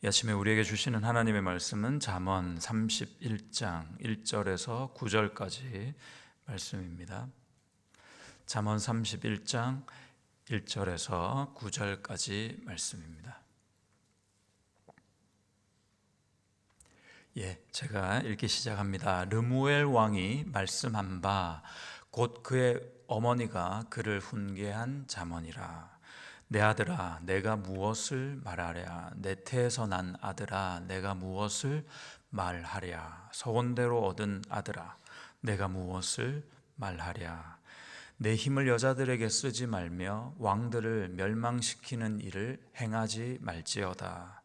이 아침에 우리에게 주시는 하나님의 말씀은 잠언 31장 1절에서 9절까지 말씀입니다. 잠언 31장 1절에서 9절까지 말씀입니다. 제가 읽기 시작합니다. 르무엘 왕이 말씀한 바 곧 그의 어머니가 그를 훈계한 잠언이라. 내 아들아, 내가 무엇을 말하랴? 내 태에서 난 아들아, 내가 무엇을 말하랴? 서원대로 얻은 아들아, 내가 무엇을 말하랴? 내 힘을 여자들에게 쓰지 말며 왕들을 멸망시키는 일을 행하지 말지어다.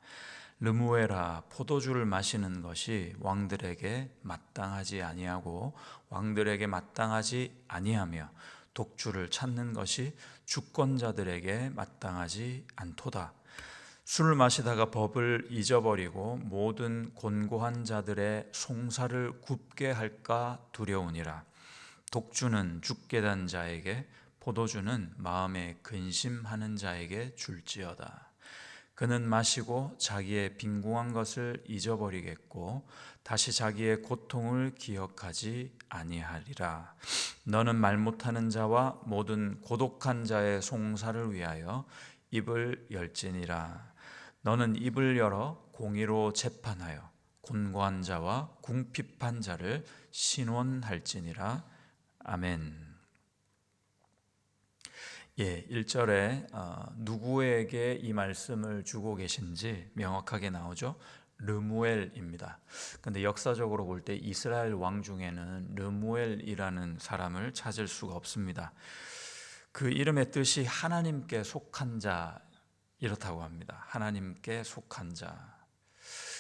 르무엘아, 포도주를 마시는 것이 왕들에게 마땅하지 아니하고 왕들에게 마땅하지 아니하며 독주를 찾는 것이 주권자들에게 마땅하지 않도다. 술을 마시다가 법을 잊어버리고 모든 곤고한 자들의 송사를 굽게 할까 두려우니라. 독주는 죽게 된 자에게, 포도주는 마음에 근심하는 자에게 줄지어다. 그는 마시고 자기의 빈궁한 것을 잊어버리겠고 다시 자기의 고통을 기억하지 아니하리라. 너는 말 못하는 자와 모든 고독한 자의 송사를 위하여 입을 열지니라. 너는 입을 열어 공의로 재판하여 곤고한 자와 궁핍한 자를 신원할지니라. 아멘. 1절에 누구에게 이 말씀을 주고 계신지 명확하게 나오죠. 르무엘입니다. 그런데 역사적으로 볼 때 이스라엘 왕 중에는 르무엘이라는 사람을 찾을 수가 없습니다. 그 이름의 뜻이 하나님께 속한 자, 이렇다고 합니다. 하나님께 속한 자.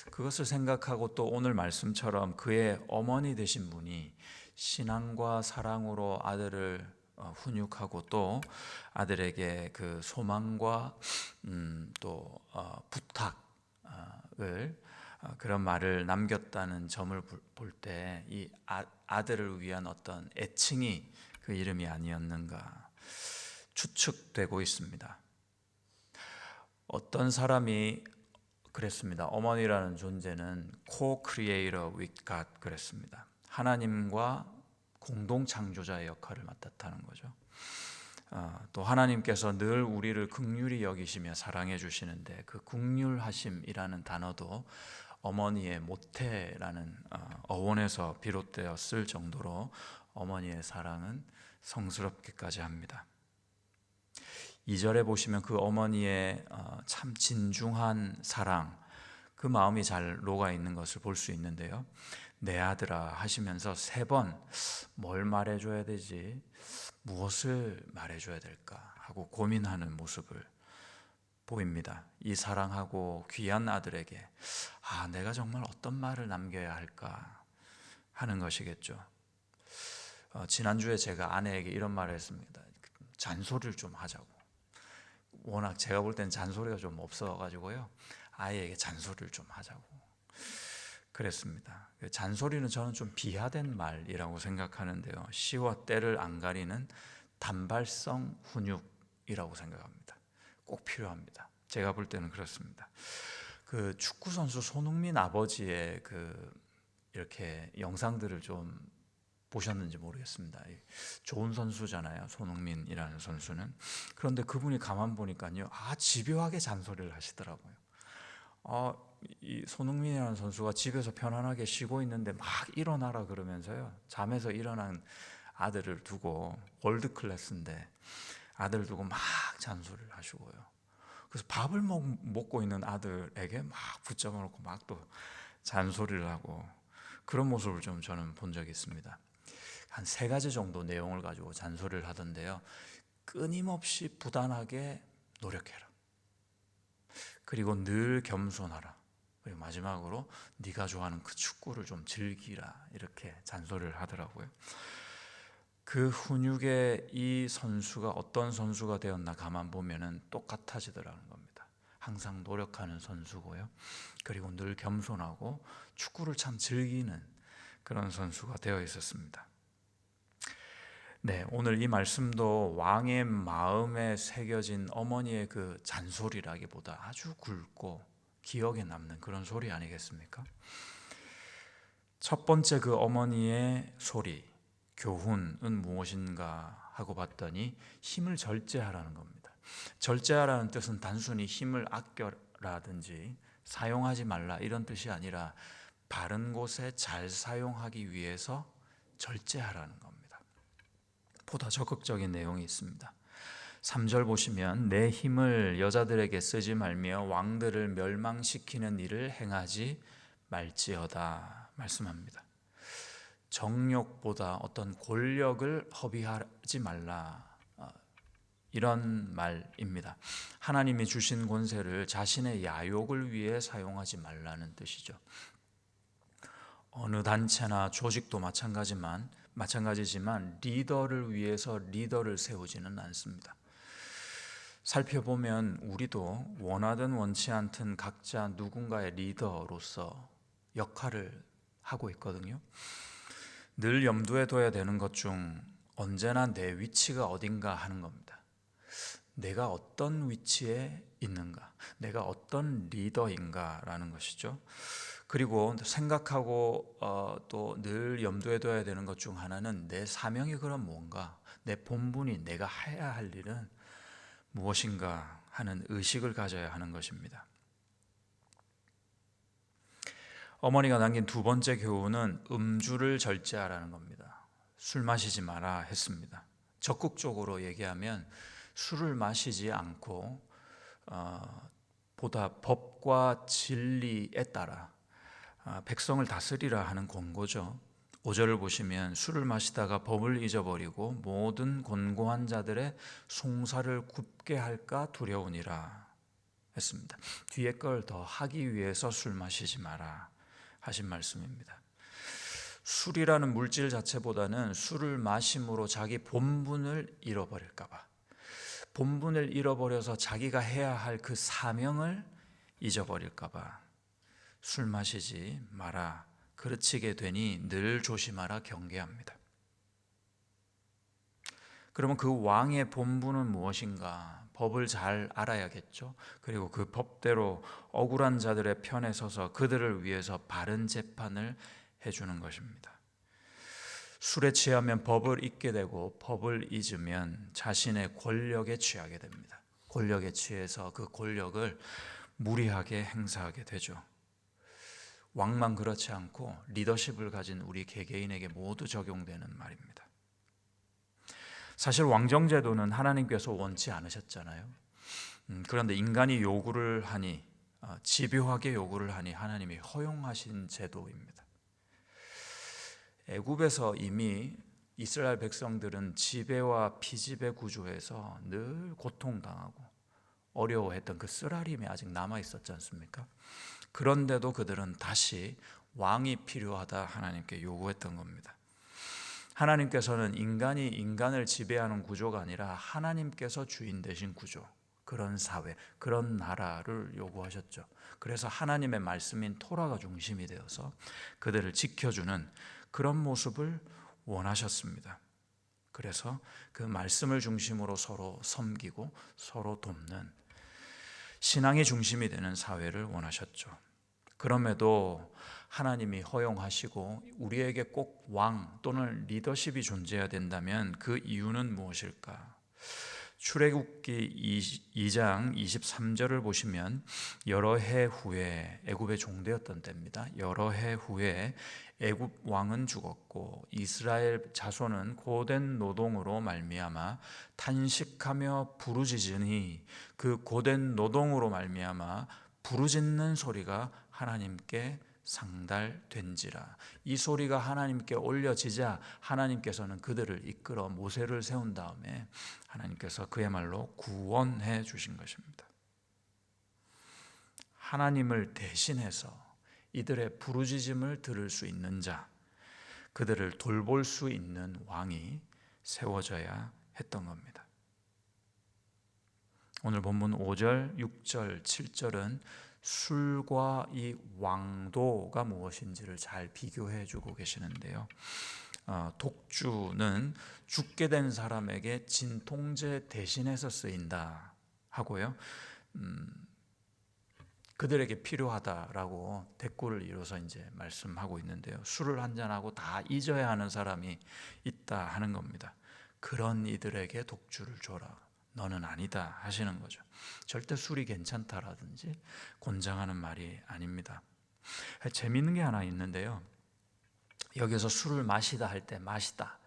그것을 생각하고 또 오늘 말씀처럼 그의 어머니 되신 분이 신앙과 사랑으로 아들을 훈육하고 또 아들에게 그 소망과 또 부탁을 그런 말을 남겼다는 점을 볼 때 이 아들을 위한 어떤 애칭이 그 이름이 아니었는가 추측되고 있습니다. 어떤 사람이 그랬습니다. 어머니라는 존재는 co-creator with God 그랬습니다. 하나님과 공동 창조자의 역할을 맡았다는 거죠. 또 하나님께서 늘 우리를 긍휼히 여기시며 사랑해 주시는데 그 긍휼하심이라는 단어도 어머니의 모태라는 어원에서 비롯되었을 정도로 어머니의 사랑은 성스럽기까지 합니다. 2절에 보시면 그 어머니의 참 진중한 사랑, 그 마음이 잘 녹아 있는 것을 볼 수 있는데요. 내 아들아 하시면서 3번 뭘 말해줘야 되지, 무엇을 말해줘야 될까 하고 고민하는 모습을 보입니다. 이 사랑하고 귀한 아들에게 내가 정말 어떤 말을 남겨야 할까 하는 것이겠죠. 지난주에 제가 아내에게 이런 말을 했습니다. 잔소리를 좀 하자고. 워낙 제가 볼 때는 잔소리가 좀 없어가지고요, 아이에게 잔소리를 좀 하자고 그랬습니다. 잔소리는 저는 좀 비하된 말이라고 생각하는데요, 시와 때를 안 가리는 단발성 훈육이라고 생각합니다. 꼭 필요합니다. 제가 볼 때는 그렇습니다. 그 축구 선수 손흥민 아버지의 이렇게 영상들을 좀 보셨는지 모르겠습니다. 좋은 선수잖아요, 손흥민이라는 선수는. 그런데 그분이 가만 보니까요, 집요하게 잔소리를 하시더라고요. 이 손흥민이라는 선수가 집에서 편안하게 쉬고 있는데 막 일어나라 그러면서요, 잠에서 일어난 아들을 두고, 월드 클래스인데 아들을 두고 막 잔소리를 하시고요. 그래서 밥을 먹고 있는 아들에게 막 붙잡아 놓고 막 또 잔소리를 하고, 그런 모습을 좀 저는 본 적이 있습니다. 한 3가지 정도 내용을 가지고 잔소리를 하던데요, 끊임없이 부단하게 노력해라, 그리고 늘 겸손하라, 그리고 마지막으로 네가 좋아하는 그 축구를 좀 즐기라, 이렇게 잔소리를 하더라고요. 그 훈육에 이 선수가 어떤 선수가 되었나 가만 보면은 똑같아지더라는 겁니다. 항상 노력하는 선수고요, 그리고 늘 겸손하고 축구를 참 즐기는 그런 선수가 되어 있었습니다. 오늘 이 말씀도 왕의 마음에 새겨진 어머니의 그 잔소리라기보다 아주 굵고 기억에 남는 그런 소리 아니겠습니까? 첫 번째 그 어머니의 소리, 교훈은 무엇인가 하고 봤더니 힘을 절제하라는 겁니다. 절제하라는 뜻은 단순히 힘을 아껴라든지 사용하지 말라 이런 뜻이 아니라 바른 곳에 잘 사용하기 위해서 절제하라는 겁니다. 보다 적극적인 내용이 있습니다. 3절 보시면 내 힘을 여자들에게 쓰지 말며 왕들을 멸망시키는 일을 행하지 말지어다 말씀합니다. 정욕보다 어떤 권력을 허비하지 말라, 이런 말입니다. 하나님이 주신 권세를 자신의 야욕을 위해 사용하지 말라는 뜻이죠. 어느 단체나 조직도 마찬가지지만 리더를 위해서 리더를 세우지는 않습니다. 살펴보면 우리도 원하든 원치 않든 각자 누군가의 리더로서 역할을 하고 있거든요. 늘 염두에 둬야 되는 것 중 언제나 내 위치가 어딘가 하는 겁니다. 내가 어떤 위치에 있는가, 내가 어떤 리더인가라는 것이죠. 그리고 생각하고 또 늘 염두에 둬야 되는 것 중 하나는 내 사명이 그럼 뭔가, 내 본분이, 내가 해야 할 일은 무엇인가 하는 의식을 가져야 하는 것입니다. 어머니가 남긴 두 번째 교훈은 음주를 절제하라는 겁니다. 술 마시지 마라 했습니다. 적극적으로 얘기하면 술을 마시지 않고 보다 법과 진리에 따라 백성을 다스리라 하는 권고죠. 5절을 보시면 술을 마시다가 법을 잊어버리고 모든 곤고한 자들의 송사를 굽게 할까 두려우니라 했습니다. 뒤에 걸 더 하기 위해서 술 마시지 마라 하신 말씀입니다. 술이라는 물질 자체보다는 술을 마심으로 자기 본분을 잃어버릴까 봐, 본분을 잃어버려서 자기가 해야 할 그 사명을 잊어버릴까 봐 술 마시지 마라, 그르치게 되니 늘 조심하라 경계합니다. 그러면 그 왕의 본분은 무엇인가? 법을 잘 알아야겠죠. 그리고 그 법대로 억울한 자들의 편에 서서 그들을 위해서 바른 재판을 해주는 것입니다. 술에 취하면 법을 잊게 되고 법을 잊으면 자신의 권력에 취하게 됩니다. 권력에 취해서 그 권력을 무리하게 행사하게 되죠. 왕만 그렇지 않고 리더십을 가진 우리 개개인에게 모두 적용되는 말입니다. 사실 왕정제도는 하나님께서 원치 않으셨잖아요. 그런데 인간이 요구를 하니, 집요하게 요구를 하니 하나님이 허용하신 제도입니다. 애굽에서 이미 이스라엘 백성들은 지배와 피지배 구조에서 늘 고통당하고 어려워했던 그 쓰라림이 아직 남아 있었지 않습니까? 그런데도 그들은 다시 왕이 필요하다 하나님께 요구했던 겁니다. 하나님께서는 인간이 인간을 지배하는 구조가 아니라 하나님께서 주인 되신 구조, 그런 사회, 그런 나라를 요구하셨죠. 그래서 하나님의 말씀인 토라가 중심이 되어서 그들을 지켜주는 그런 모습을 원하셨습니다. 그래서 그 말씀을 중심으로 서로 섬기고 서로 돕는 신앙이 중심이 되는 사회를 원하셨죠. 그럼에도 하나님이 허용하시고 우리에게 꼭 왕 또는 리더십이 존재해야 된다면 그 이유는 무엇일까? 출애굽기 2장 23절을 보시면 여러 해 후에, 애굽의 종되었던 때입니다. 여러 해 후에 애굽 왕은 죽었고 이스라엘 자손은 고된 노동으로 말미암아 탄식하며 부르짖으니 그 고된 노동으로 말미암아 부르짖는 소리가 하나님께 상달된지라. 이 소리가 하나님께 올려지자 하나님께서는 그들을 이끌어 모세를 세운 다음에 하나님께서 그야말로 구원해 주신 것입니다. 하나님을 대신해서 이들의 부르짖음을 들을 수 있는 자, 그들을 돌볼 수 있는 왕이 세워져야 했던 겁니다. 오늘 본문 5절, 6절, 7절은 술과 이 왕도가 무엇인지를 잘 비교해 주고 계시는데요. 독주는 죽게 된 사람에게 진통제 대신해서 쓰인다 하고요. 그들에게 필요하다라고 대꾸를 이뤄서 이제 말씀하고 있는데요. 술을 한잔하고 다 잊어야 하는 사람이 있다 하는 겁니다. 그런 이들에게 독주를 줘라. 너는 아니다 하시는 거죠. 절대 술이 괜찮다라든지 권장하는 말이 아닙니다. 재미있는 게 하나 있는데요. 여기서 술을 마시다 할 때 마시다,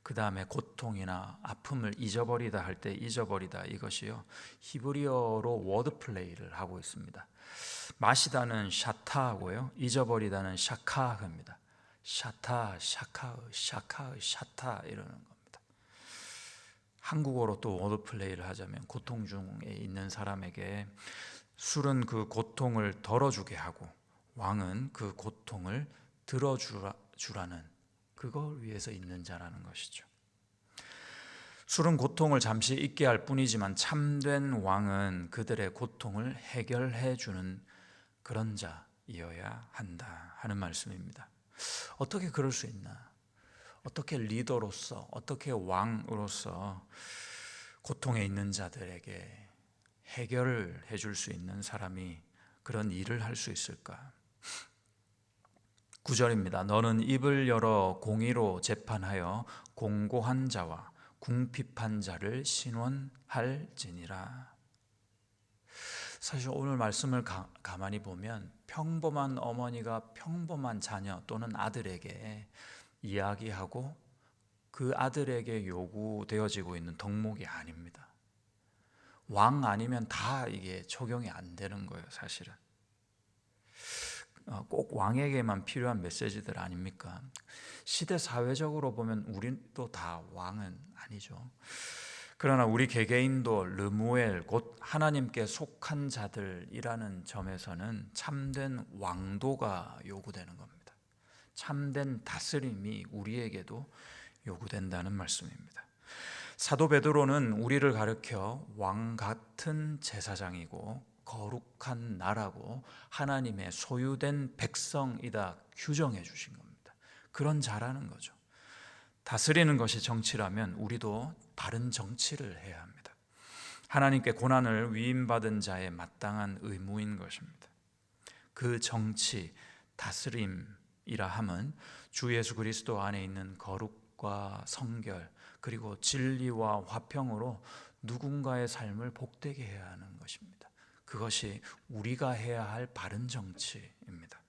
그 다음에 고통이나 아픔을 잊어버리다 할 때 잊어버리다, 이것이요 히브리어로 워드 플레이를 하고 있습니다. 마시다는 샤타하고요, 잊어버리다는 샤카합니다. 샤타, 샤카, 샤카, 샤타 이러는 겁니다. 한국어로 또 워드 플레이를 하자면 고통 중에 있는 사람에게 술은 그 고통을 덜어주게 하고 왕은 그 고통을 들어주라는, 그걸 위해서 있는 자라는 것이죠. 술은 고통을 잠시 잊게 할 뿐이지만 참된 왕은 그들의 고통을 해결해 주는 그런 자이어야 한다 하는 말씀입니다. 어떻게 그럴 수 있나? 어떻게 리더로서, 어떻게 왕으로서 고통에 있는 자들에게 해결을 해줄 수 있는 사람이 그런 일을 할 수 있을까? 9절입니다. 너는 입을 열어 공의로 재판하여 공고한 자와 궁핍한 자를 신원할지니라. 사실 오늘 말씀을 가만히 보면 평범한 어머니가 평범한 자녀 또는 아들에게 이야기하고 그 아들에게 요구되어지고 있는 덕목이 아닙니다. 왕 아니면 다 이게 적용이 안 되는 거예요, 사실은. 꼭 왕에게만 필요한 메시지들 아닙니까? 시대 사회적으로 보면 우리도 다 왕은 아니죠. 그러나 우리 개개인도 르무엘, 곧 하나님께 속한 자들이라는 점에서는 참된 왕도가 요구되는 겁니다. 참된 다스림이 우리에게도 요구된다는 말씀입니다. 사도 베드로는 우리를 가르쳐 왕 같은 제사장이고 거룩한 나라고 하나님의 소유된 백성이다 규정해 주신 겁니다. 그런 자라는 거죠. 다스리는 것이 정치라면 우리도 바른 정치를 해야 합니다. 하나님께 고난을 위임받은 자의 마땅한 의무인 것입니다. 그 정치, 다스림이라 함은 주 예수 그리스도 안에 있는 거룩과 성결 그리고 진리와 화평으로 누군가의 삶을 복되게 해야 하는 것입니다. 그것이 우리가 해야 할 바른 정치입니다.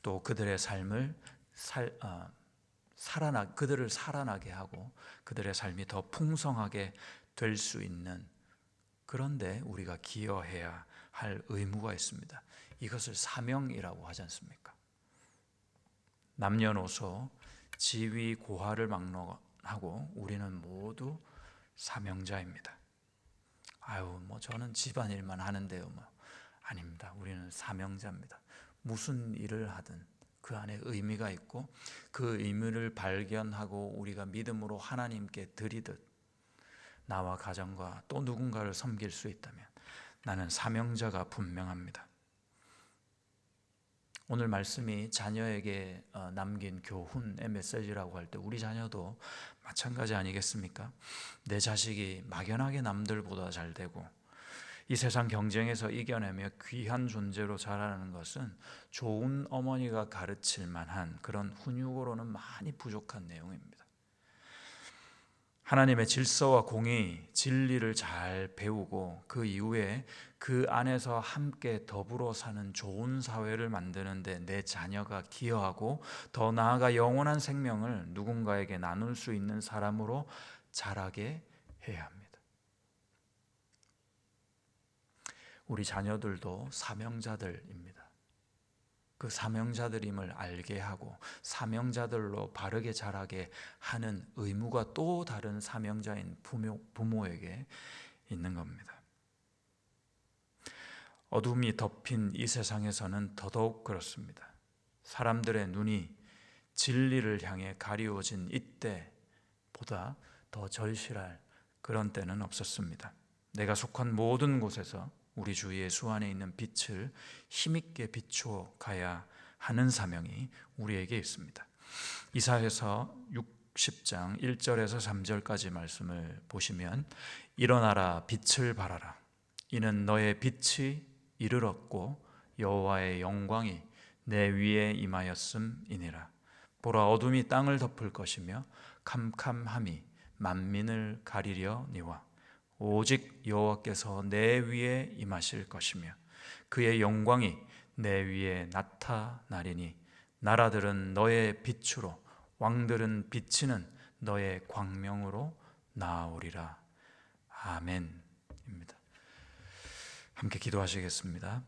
또 그들의 삶을 그들을 살아나게 하고 그들의 삶이 더 풍성하게 될 수 있는, 그런데 우리가 기여해야 할 의무가 있습니다. 이것을 사명이라고 하지 않습니까? 남녀노소 지위 고하를 막론하고 우리는 모두 사명자입니다. 저는 집안일만 하는데요. 아닙니다. 우리는 사명자입니다. 무슨 일을 하든 그 안에 의미가 있고 그 의미를 발견하고 우리가 믿음으로 하나님께 드리듯 나와 가정과 또 누군가를 섬길 수 있다면 나는 사명자가 분명합니다. 오늘 말씀이 자녀에게 남긴 교훈의 메시지라고 할 때 우리 자녀도 마찬가지 아니겠습니까? 내 자식이 막연하게 남들보다 잘 되고 이 세상 경쟁에서 이겨내며 귀한 존재로 자라는 것은 좋은 어머니가 가르칠 만한 그런 훈육으로는 많이 부족한 내용입니다. 하나님의 질서와 공의, 진리를 잘 배우고 그 이후에 그 안에서 함께 더불어 사는 좋은 사회를 만드는데 내 자녀가 기여하고 더 나아가 영원한 생명을 누군가에게 나눌 수 있는 사람으로 자라게 해야 합니다. 우리 자녀들도 사명자들입니다. 그 사명자들임을 알게 하고 사명자들로 바르게 자라게 하는 의무가 또 다른 사명자인 부모에게 있는 겁니다. 어둠이 덮인 이 세상에서는 더더욱 그렇습니다. 사람들의 눈이 진리를 향해 가리워진 이때보다 더 절실할 그런 때는 없었습니다. 내가 속한 모든 곳에서 우리 주 예수 안에 있는 빛을 힘있게 비추어 가야 하는 사명이 우리에게 있습니다. 이사야서 60장 1절에서 3절까지 말씀을 보시면 일어나라 빛을 발하라 이는 너의 빛이 이르렀고 여호와의 영광이 내 위에 임하였음이니라. 보라, 어둠이 땅을 덮을 것이며 캄캄함이 만민을 가리려니와 오직 여호와께서 내 위에 임하실 것이며 그의 영광이 내 위에 나타나리니 나라들은 너의 빛으로 왕들은 비치는 너의 광명으로 나아오리라. 아멘입니다. 함께 기도하시겠습니다.